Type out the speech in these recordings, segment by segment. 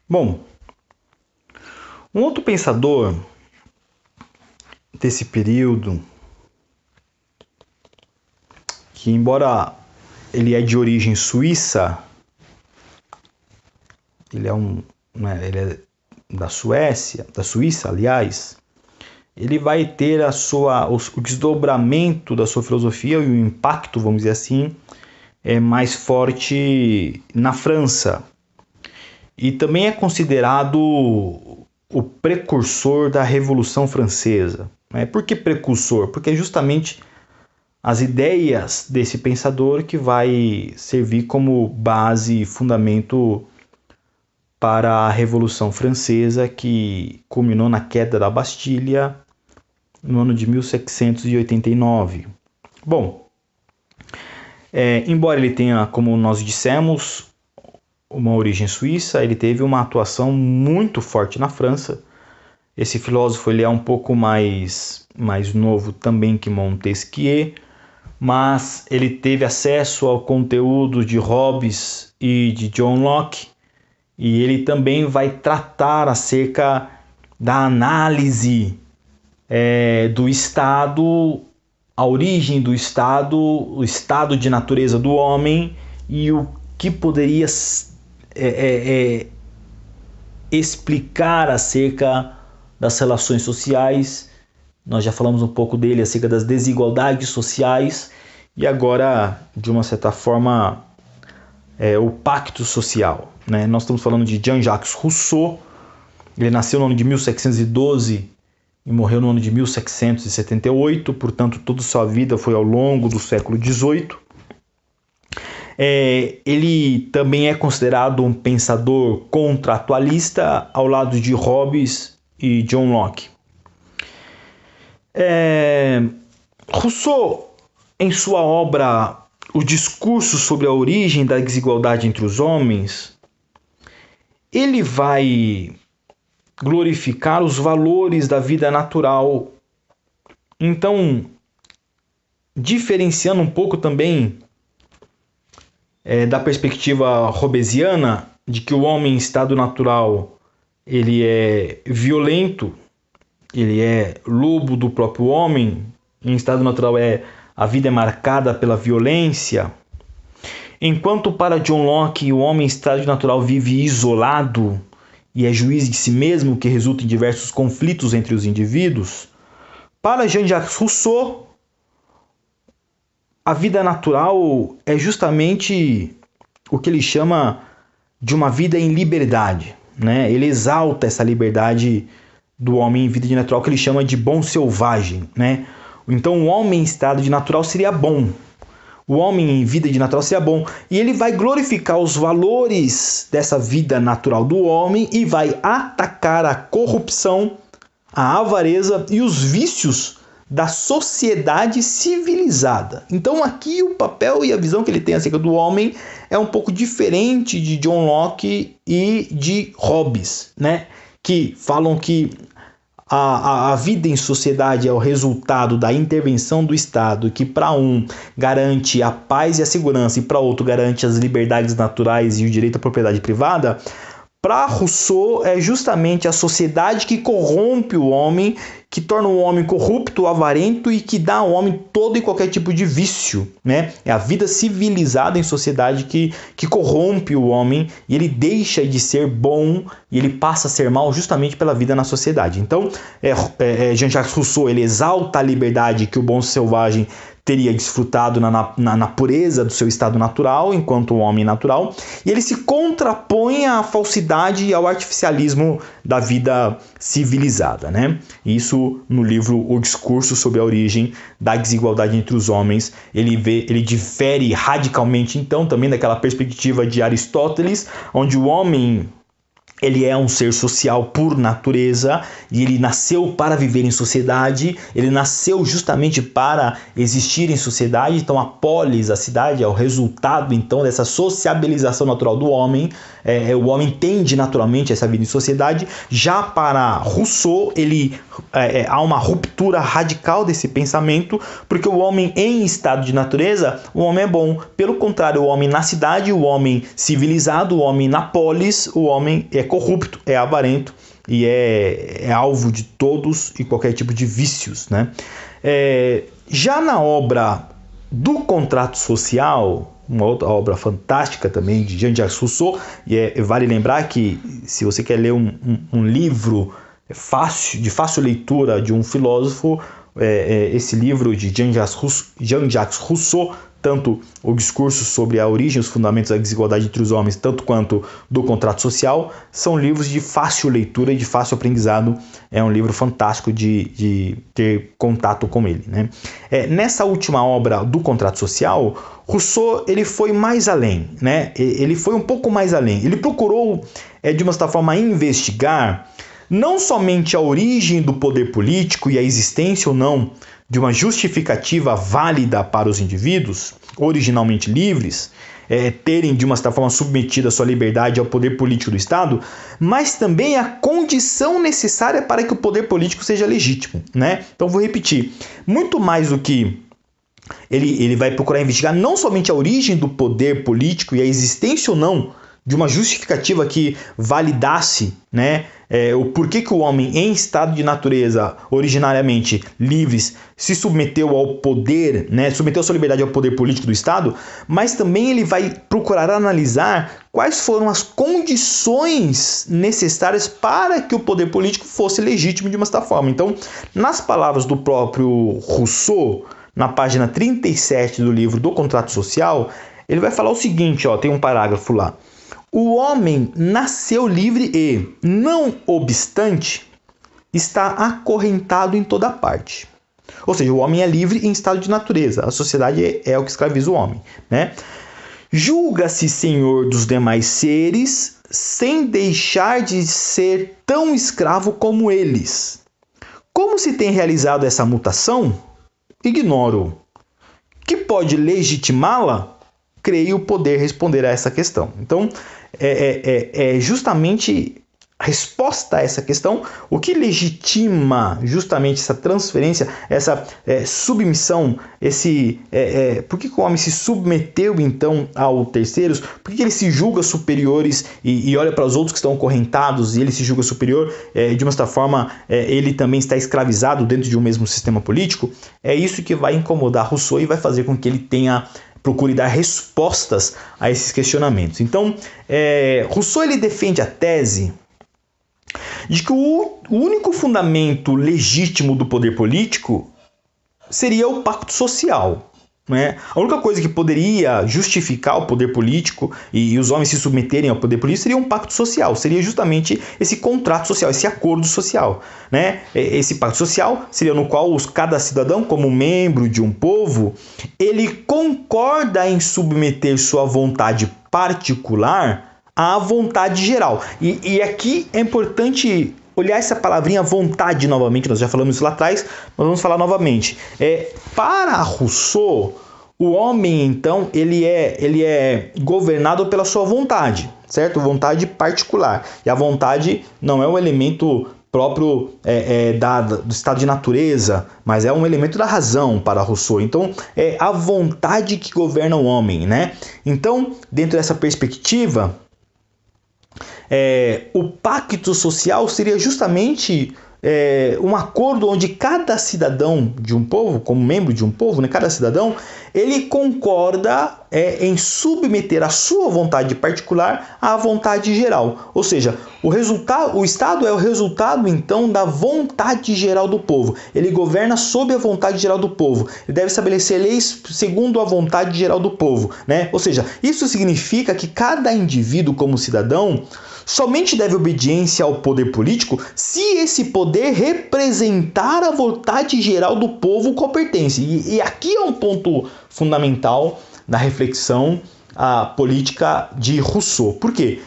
Bom, um outro pensador desse período, que embora ele é de origem suíça, ele é da Suíça, aliás, ele vai ter o desdobramento da sua filosofia e o impacto, vamos dizer assim, mais forte na França. E também é considerado o precursor da Revolução Francesa. Por que precursor? Porque é justamente as ideias desse pensador que vai servir como base e fundamento para a Revolução Francesa, que culminou na queda da Bastilha no ano de 1789. Bom, embora ele tenha, como nós dissemos, uma origem suíça, ele teve uma atuação muito forte na França. Esse filósofo ele é um pouco mais novo também que Montesquieu, mas ele teve acesso ao conteúdo de Hobbes e de John Locke, e ele também vai tratar acerca da análise do Estado, a origem do Estado, o estado de natureza do homem e o que poderia explicar acerca das relações sociais. Nós já falamos um pouco dele acerca das desigualdades sociais e agora, de uma certa forma, o pacto social. Nós estamos falando de Jean-Jacques Rousseau. Ele nasceu no ano de 1712 e morreu no ano de 1778, portanto toda sua vida foi ao longo do século XVIII. Ele também é considerado um pensador contratualista ao lado de Hobbes e John Locke. Rousseau, em sua obra O Discurso sobre a Origem da Desigualdade entre os Homens, ele vai glorificar os valores da vida natural. Então, diferenciando um pouco também da perspectiva hobbesiana, de que o homem em estado natural ele é violento, ele é lobo do próprio homem, em estado natural a vida é marcada pela violência, enquanto para John Locke o homem em estado natural vive isolado e é juiz de si mesmo, que resulta em diversos conflitos entre os indivíduos. Para Jean-Jacques Rousseau, a vida natural é justamente o que ele chama de uma vida em liberdade. Ele exalta essa liberdade do homem em vida de natural, que ele chama de bom selvagem. Então o homem em estado de natural seria bom. O homem em vida de natural seria bom. E ele vai glorificar os valores dessa vida natural do homem e vai atacar a corrupção, a avareza e os vícios da sociedade civilizada. Então aqui o papel e a visão que ele tem acerca do homem é um pouco diferente de John Locke e de Hobbes, que falam que a vida em sociedade é o resultado da intervenção do Estado, que para um garante a paz e a segurança e para outro garante as liberdades naturais e o direito à propriedade privada. Para Rousseau é justamente a sociedade que corrompe o homem, que torna o homem corrupto, avarento e que dá ao homem todo e qualquer tipo de vício. É a vida civilizada em sociedade que corrompe o homem e ele deixa de ser bom e ele passa a ser mal justamente pela vida na sociedade. Então, Jean-Jacques Rousseau ele exalta a liberdade que o bom selvagem teria desfrutado na pureza do seu estado natural, enquanto o homem natural, e ele se contrapõe à falsidade e ao artificialismo da vida civilizada. Isso no livro O Discurso sobre a Origem da Desigualdade entre os Homens, ele difere radicalmente, então, também daquela perspectiva de Aristóteles, onde o homem Ele é um ser social por natureza e ele nasceu para viver em sociedade, ele nasceu justamente para existir em sociedade. Então a polis, a cidade, é o resultado então dessa sociabilização natural do homem. O homem tende naturalmente a essa vida em sociedade. Já para Rousseau, há uma ruptura radical desse pensamento, porque o homem em estado de natureza, o homem é bom. Pelo contrário, o homem na cidade, o homem civilizado, o homem na polis, o homem é corrupto, é avarento e é alvo de todos e qualquer tipo de vícios, né? Já na obra do Contrato Social, uma outra obra fantástica também de Jean-Jacques Rousseau, e vale lembrar que se você quer ler um livro de fácil leitura de um filósofo, esse livro de Jean-Jacques Rousseau, tanto o discurso sobre a origem e os fundamentos da desigualdade entre os homens, tanto quanto do Contrato Social, são livros de fácil leitura e de fácil aprendizado. É um livro fantástico de ter contato com ele, né? Nessa última obra do Contrato Social, Rousseau ele foi mais além, né? Ele foi um pouco mais além. Ele procurou, de uma certa forma, investigar não somente a origem do poder político e a existência ou não de uma justificativa válida para os indivíduos, originalmente livres, terem de uma certa forma submetido a sua liberdade ao poder político do Estado, mas também a condição necessária para que o poder político seja legítimo, né? Então vou repetir, muito mais do que ele vai procurar investigar não somente a origem do poder político e a existência ou não de uma justificativa que validasse, né, o porquê que o homem em estado de natureza originariamente livres se submeteu ao poder, né, submeteu sua liberdade ao poder político do Estado, mas também ele vai procurar analisar quais foram as condições necessárias para que o poder político fosse legítimo de uma certa forma. Então, nas palavras do próprio Rousseau, na página 37 do livro do Contrato Social, ele vai falar o seguinte, tem um parágrafo lá. O homem nasceu livre e, não obstante, está acorrentado em toda parte. Ou seja, o homem é livre em estado de natureza. A sociedade é o que escraviza o homem, né? Julga-se senhor dos demais seres sem deixar de ser tão escravo como eles. Como se tem realizado essa mutação? Ignoro. Que pode legitimá-la? Creio poder responder a essa questão. Então, justamente a resposta a essa questão, o que legitima justamente essa transferência, essa submissão, por que o homem se submeteu então ao terceiros, por que ele se julga superiores e olha para os outros que estão acorrentados e ele se julga superior, de uma certa forma ele também está escravizado dentro de um mesmo sistema político. É isso que vai incomodar Rousseau e vai fazer com que ele procure dar respostas a esses questionamentos. Então, Rousseau ele defende a tese de que o único fundamento legítimo do poder político seria o pacto social. Né? A única coisa que poderia justificar o poder político e os homens se submeterem ao poder político seria um pacto social, seria justamente esse contrato social, esse acordo social. Né? Esse pacto social seria no qual cada cidadão, como membro de um povo, ele concorda em submeter sua vontade particular à vontade geral. E aqui é importante olhar essa palavrinha vontade novamente, nós já falamos isso lá atrás, mas vamos falar novamente. Para Rousseau, o homem, então, ele é governado pela sua vontade, certo? Vontade particular. E a vontade não é um elemento próprio do estado de natureza, mas é um elemento da razão para Rousseau. Então, é a vontade que governa o homem, né? Então, dentro dessa perspectiva, o pacto social seria justamente um acordo onde cada cidadão de um povo, como membro de um povo, né, cada cidadão, ele concorda em submeter a sua vontade particular à vontade geral. Ou seja, o Estado é o resultado, então, da vontade geral do povo. Ele governa sob a vontade geral do povo. Ele deve estabelecer leis segundo a vontade geral do povo. Né? Ou seja, isso significa que cada indivíduo, como cidadão, somente deve obediência ao poder político se esse poder representar a vontade geral do povo qual pertence. E aqui é um ponto fundamental da reflexão política de Rousseau. Por quê?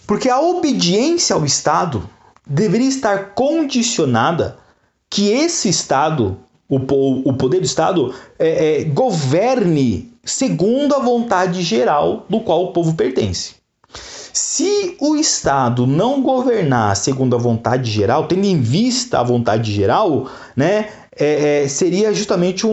Porque a obediência ao Estado deveria estar condicionada que esse Estado, o poder do Estado, governe segundo a vontade geral do qual o povo pertence. Se o Estado não governar segundo a vontade geral, tendo em vista a vontade geral, né, seria justamente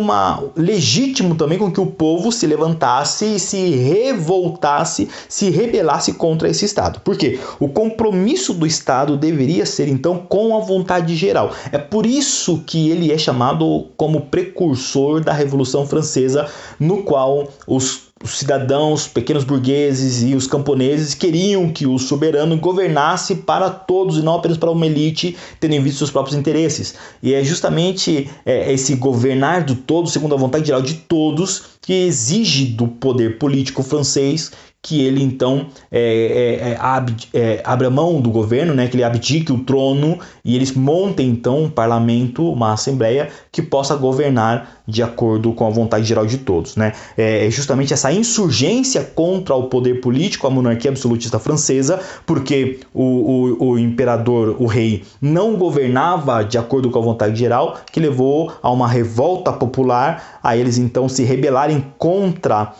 legítimo também com que o povo se levantasse e se revoltasse, se rebelasse contra esse Estado. Por quê? O compromisso do Estado deveria ser, então, com a vontade geral. É por isso que ele é chamado como precursor da Revolução Francesa, no qual os cidadãos, pequenos burgueses e os camponeses queriam que o soberano governasse para todos e não apenas para uma elite, tendo em vista seus próprios interesses. E é justamente esse governar do todo, segundo a vontade geral de todos, que exige do poder político francês que ele então abre a mão do governo, né, que ele abdique o trono e eles montem então um parlamento, uma assembleia que possa governar de acordo com a vontade geral de todos, né? É justamente essa insurgência contra o poder político, a monarquia absolutista francesa, porque o imperador, o rei, não governava de acordo com a vontade geral, que levou a uma revolta popular, a eles então se rebelarem contra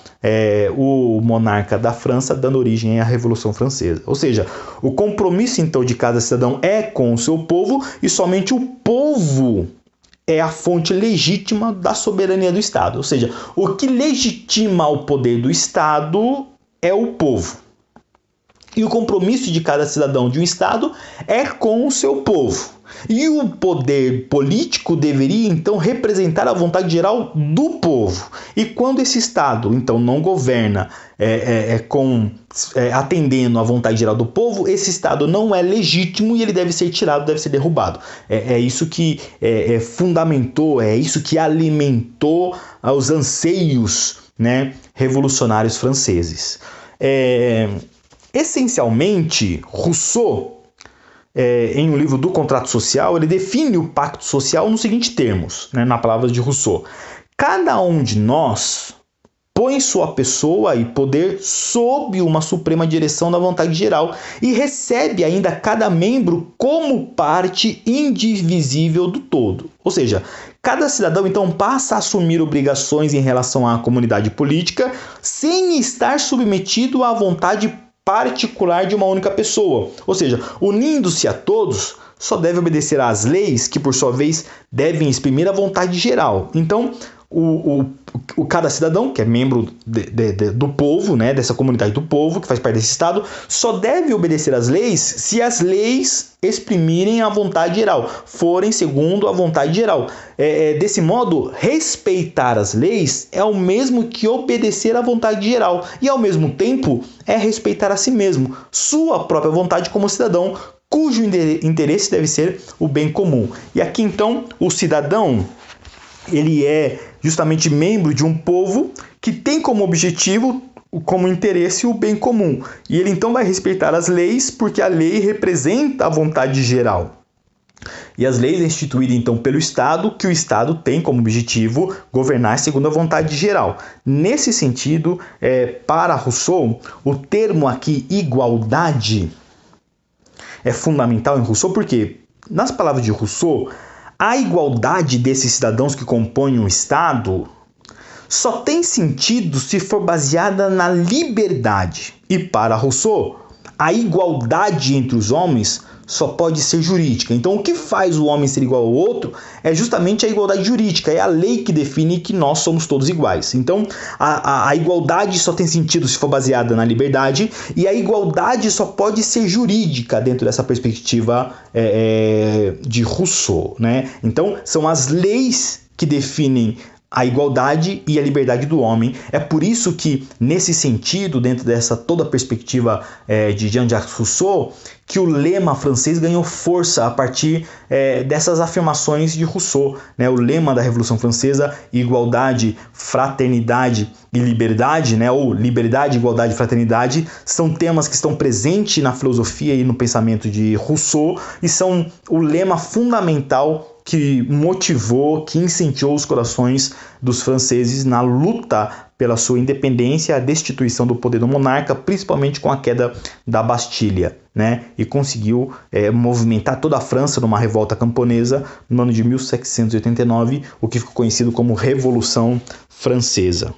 o monarca da França, dando origem à Revolução Francesa. Ou seja, o compromisso então de cada cidadão é com o seu povo e somente o povo é a fonte legítima da soberania do Estado. Ou seja, o que legitima o poder do Estado é o povo. E o compromisso de cada cidadão de um Estado é com o seu povo. E o poder político deveria, então, representar a vontade geral do povo. E quando esse Estado, então, não governa atendendo à vontade geral do povo, esse Estado não é legítimo e ele deve ser tirado, deve ser derrubado. É isso que fundamentou, é isso que alimentou os anseios, né, revolucionários franceses. Essencialmente, Rousseau, em um livro do Contrato Social, ele define o pacto social nos seguintes termos, né, na palavra de Rousseau: cada um de nós põe sua pessoa e poder sob uma suprema direção da vontade geral e recebe ainda cada membro como parte indivisível do todo. Ou seja, cada cidadão então passa a assumir obrigações em relação à comunidade política sem estar submetido à vontade particular de uma única pessoa. Ou seja, unindo-se a todos, só deve obedecer às leis que, por sua vez, devem exprimir a vontade geral. Então, cada cidadão, que é membro do povo, né, dessa comunidade do povo, que faz parte desse Estado, só deve obedecer às leis se as leis exprimirem a vontade geral, forem segundo a vontade geral. Desse modo, respeitar as leis é o mesmo que obedecer à vontade geral e, ao mesmo tempo, é respeitar a si mesmo, sua própria vontade como cidadão, cujo interesse deve ser o bem comum. E aqui, então, o cidadão, ele é justamente membro de um povo que tem como objetivo, como interesse, o bem comum. E ele então vai respeitar as leis porque a lei representa a vontade geral. E as leis instituídas então pelo Estado, que o Estado tem como objetivo governar segundo a vontade geral. Nesse sentido, para Rousseau, o termo aqui igualdade é fundamental em Rousseau, porque, nas palavras de Rousseau, a igualdade desses cidadãos que compõem o Estado só tem sentido se for baseada na liberdade. E para Rousseau, a igualdade entre os homens só pode ser jurídica. Então, o que faz o homem ser igual ao outro é justamente a igualdade jurídica. É a lei que define que nós somos todos iguais. Então, a igualdade só tem sentido se for baseada na liberdade, e a igualdade só pode ser jurídica dentro dessa perspectiva de Rousseau, né? Então, são as leis que definem a igualdade e a liberdade do homem. É por isso que, nesse sentido, dentro dessa toda a perspectiva de Jean-Jacques Rousseau, que o lema francês ganhou força a partir dessas afirmações de Rousseau, né? O lema da Revolução Francesa: igualdade, fraternidade e liberdade, né? Ou liberdade, igualdade e fraternidade, são temas que estão presentes na filosofia e no pensamento de Rousseau e são o lema fundamental que motivou, que incentivou os corações dos franceses na luta pela sua independência e a destituição do poder do monarca, principalmente com a queda da Bastilha. né, e conseguiu movimentar toda a França numa revolta camponesa no ano de 1789, o que ficou conhecido como Revolução Francesa.